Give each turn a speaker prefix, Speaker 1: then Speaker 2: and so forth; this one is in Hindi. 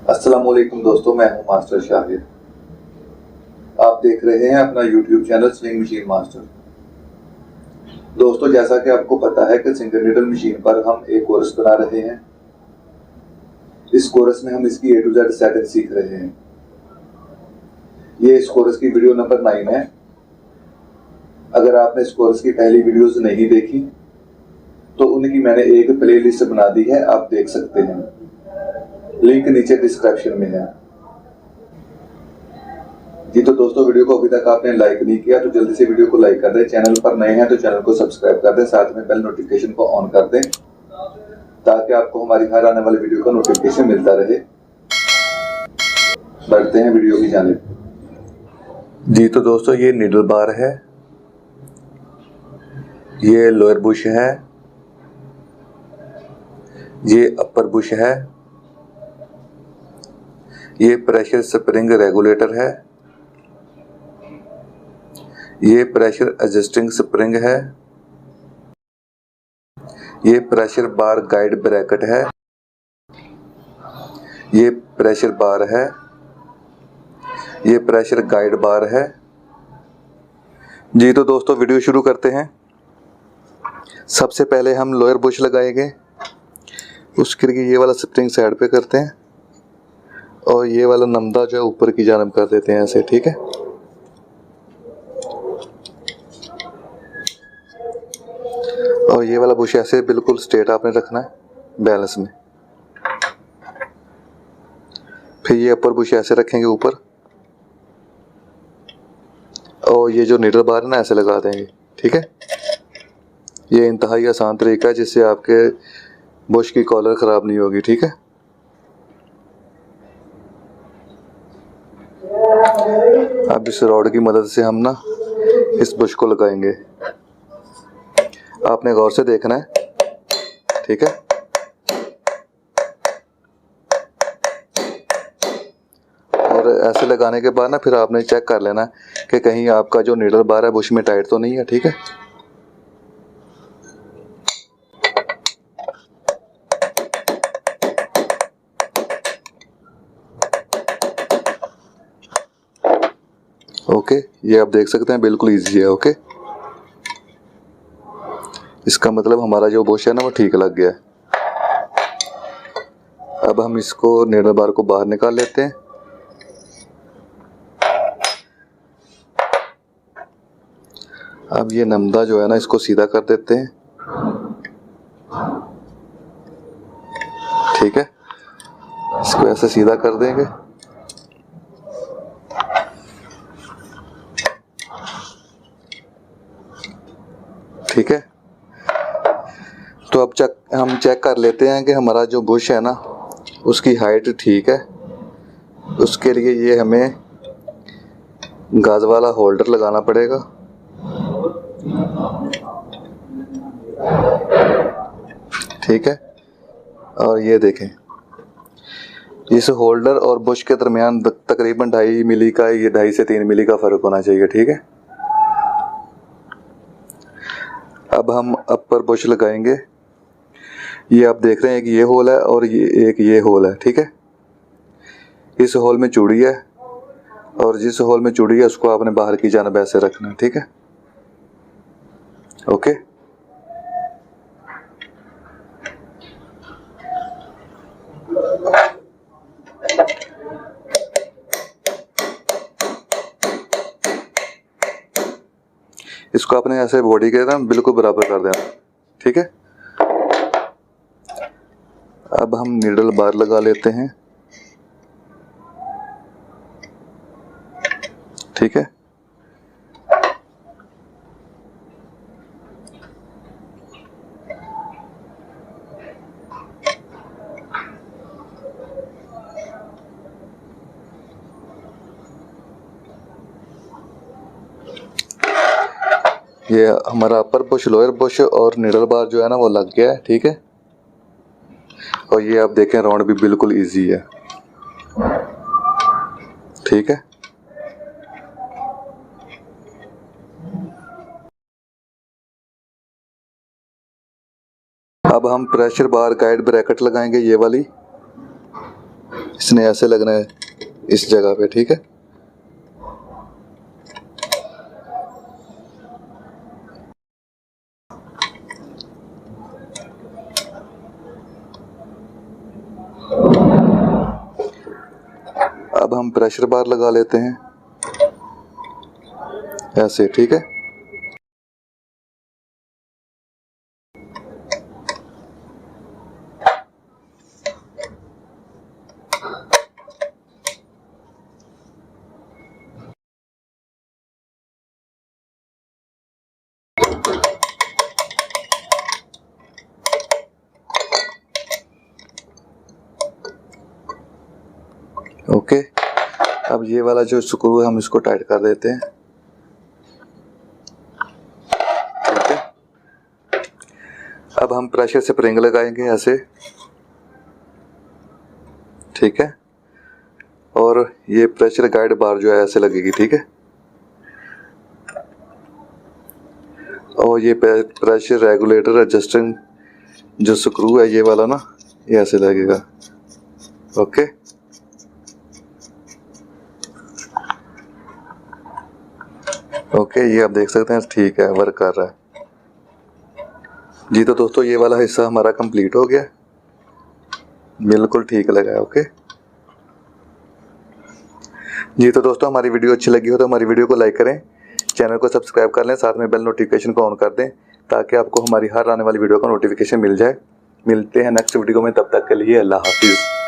Speaker 1: अस्सलामुअलैकुम दोस्तों, मैं हूं मास्टर शाहिद। आप देख रहे हैं अपना YouTube channel swing machine master. दोस्तों, जैसा कि आपको पता है कि सिंगल नीडल मशीन पर हम एक कोर्स बना रहे हैं। इस कोर्स में हम इसकी A to Z सेटिंग सीख रहे हैं। ये इस कोर्स की वीडियो नंबर 9 है। अगर आपने इस कोर्स की पहली वीडियोस नहीं देखी तो उनकी मैंने एक प्लेलिस्ट बना दी है, आप देख सकते हैं। लिंक नीचे डिस्क्रिप्शन में है। जी तो दोस्तों, वीडियो को अभी तक आपने लाइक नहीं किया तो जल्दी से वीडियो को लाइक कर दें। चैनल पर नए हैं तो चैनल को सब्सक्राइब कर दें, साथ में बेल नोटिफिकेशन को ऑन कर दें ताकि आपको हमारी हर आने वाली वीडियो का नोटिफिकेशन मिलता रहे। बढ़ते हैं वीडियो की जानिब। जी तो दोस्तों, ये नीडल बार है, ये लोअर बुश है, ये अपर बुश है, ये प्रेशर स्प्रिंग रेगुलेटर है, ये प्रेशर एडजस्टिंग स्प्रिंग है, ये प्रेशर बार गाइड ब्रैकेट है, ये प्रेशर बार है, ये प्रेशर गाइड बार है। जी तो दोस्तों, वीडियो शुरू करते हैं। सबसे पहले हम लोअर बुश लगाएंगे, उसके लिए ये वाला स्प्रिंग साइड पे करते हैं और ये वाला नमदा जो है ऊपर की जानब कर देते हैं ऐसे, ठीक है। और ये वाला बुश ऐसे बिल्कुल स्ट्रेट आपने रखना है बैलेंस में। फिर ये अपर बुश ऐसे रखेंगे ऊपर और ये जो नीडल बार है ना ऐसे लगा देंगे, ठीक है। ये इंतहाई आसान तरीका है जिससे आपके बुश की कॉलर ख़राब नहीं होगी, ठीक है। अब इस रॉड की मदद से हम ना इस बुश को लगाएंगे। आपने गौर से देखना है, ठीक है। और ऐसे लगाने के बाद ना फिर आपने चेक कर लेना कि कहीं आपका जो नीडल बार है बुश में टाइट तो नहीं है, ठीक है। ओके, ये आप देख सकते हैं बिल्कुल इजी है। ओके, इसका मतलब हमारा जो बुश है ना वो ठीक लग गया है। अब हम इसको नीडल बार को बाहर निकाल लेते हैं। अब ये नमदा जो है ना इसको सीधा कर देते हैं, ठीक है। इसको ऐसे सीधा कर देंगे। ठीक है, तो अब हम चेक कर लेते हैं कि हमारा जो बुश है ना उसकी हाइट ठीक है। उसके लिए ये हमें गाज वाला होल्डर लगाना पड़ेगा, ठीक है। और ये देखें, इस होल्डर और बुश के दरमियान तकरीबन 2.5 मिली का, ये 2.5 से 3 मिली का फ़र्क होना चाहिए, ठीक है। अब हम अपर बुश लगाएंगे। ये आप देख रहे हैं कि ये होल है और ये होल है, ठीक है। इस होल में चूड़ी है और जिस होल में चूड़ी है उसको आपने बाहर की जानब ऐसे रखना है, ठीक है। ओके, इसको आपने ऐसे बॉडी के ना बिल्कुल बराबर कर देना, ठीक है। अब हम नीडल बार लगा लेते हैं, ठीक है। ये हमारा अपर बुश, लोअर बुश और नीडल बार जो है ना वो लग गया है, ठीक है। और ये आप देखें राउंड भी बिल्कुल इजी है, ठीक है। अब हम प्रेशर बार गाइड ब्रैकेट लगाएंगे, ये वाली। इसने ऐसे लगना है इस जगह पे, ठीक है। अब हम प्रेशर बार लगा लेते हैं ऐसे, ठीक है। ओके, अब ये वाला जो स्क्रू है हम इसको टाइट कर देते हैं, ठीक है। अब हम प्रेशर स्प्रिंग लगाएंगे ऐसे, ठीक है। और ये प्रेशर गाइड बार जो है ऐसे लगेगी, ठीक है। और ये प्रेशर रेगुलेटर एडजस्टिंग जो स्क्रू है ये वाला ना, ये ऐसे लगेगा, ओके। ओके, ये आप देख सकते हैं ठीक है, वर्क कर रहा है जी। तो दोस्तों ये वाला हिस्सा हमारा कंप्लीट हो गया, बिल्कुल ठीक लगा है, ओके जी। तो दोस्तों हमारी वीडियो अच्छी लगी हो तो हमारी वीडियो को लाइक करें, चैनल को सब्सक्राइब कर लें, साथ में बेल नोटिफिकेशन को ऑन कर दें ताकि आपको हमारी हर आने वाली वीडियो का नोटिफिकेशन मिल जाए। मिलते हैं नेक्स्ट वीडियो में, तब तक के लिए अल्लाह हाफिज़।